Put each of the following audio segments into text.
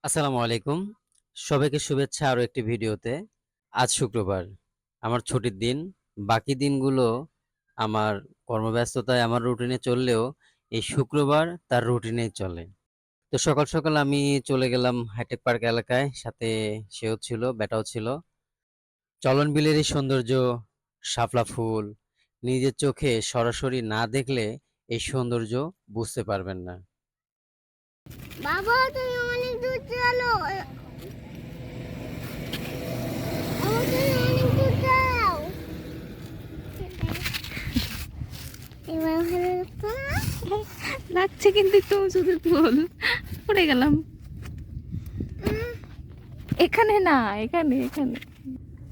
আসসালামু আলাইকুম। সবাইকে শুভেচ্ছা আরো একটি ভিডিওতে। আজ শুক্রবার, আমার ছুটির দিন। বাকি দিনগুলো আমার কর্মব্যস্ততায় আমার রুটিনে চললেও এই শুক্রবার তার রুটিনেই চলে। তো সকাল, সকাল আমি চলে গেলাম হাইটেক পার্ক এলাকায়। সাথে সেও ছিল, ব্যাটাও ছিল। চলন বিলের এই সৌন্দর্য, শাপলা ফুল, নিজের চোখে সরাসরি না দেখলে এই সৌন্দর্য বুঝতে পারবেন না। বাবা তুমি অনেক দূর চলো তুমি অনেক দূর যাও এবার ভালো লাগতো না লাগছে কিন্তু একটু শুধু বল পড়ে গেলাম। এখানে না, এখানে এখানে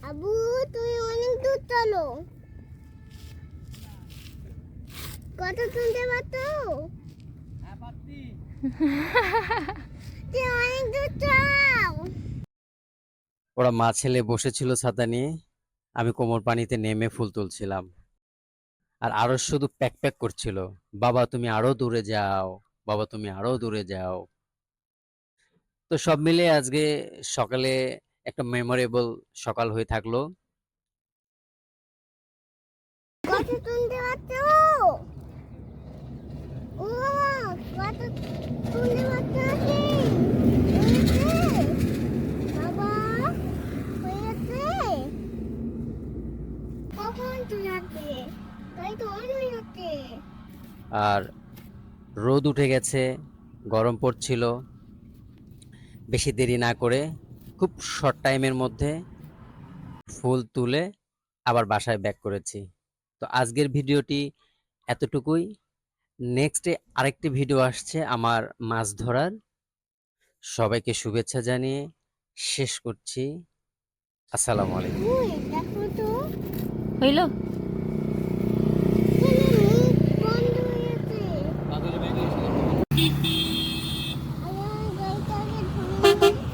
আবু তুমি অনেক দূর চলো কত শুনতে পাচ্ছ তুমি অনেক দূর যাও ওরা মা ছেলে বসেছিল ছাতা নিয়ে, আমি কোমর পানিতে নেমে ফুল তুলছিলাম। আর আরো শুধু প্যাক প্যাক করছিল, বাবা তুমি আরো দূরে যাও, বাবা তুমি আরো দূরে যাও। তো সব মিলে আজকে সকালে একটা মেমোরেবল সকাল হয়ে থাকলো। কত শুনতে পাচ্ছ ও কত শুনতে পাচ্ছ বাবা হয়েছে কখন তুই আসবে তাই তো অনেক হচ্ছে আর রোদ উঠে গেছে, গরম পড়ছিল। বেশি দেরি না করে খুব শর্ট টাইমের মধ্যে ফুল তুলে আবার বাসায় ব্যাক করেছি। তো আজকের ভিডিওটি এতটুকুই। নেক্সটে আরেকটি ভিডিও আসছে আমার মাছ ধরার। সবাইকে শুভেচ্ছা জানিয়ে শেষ করছি। আসসালামু আলাইকুম। ওই দেখো তো হইল। এখানে মুখ বন্ধ হয়েছে আমার গাড়িটাকে ধরে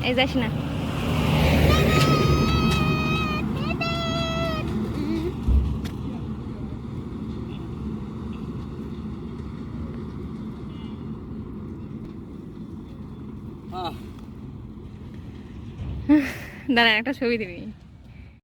এই যাস না। দাঁড়া, একটা ছবি দিবি।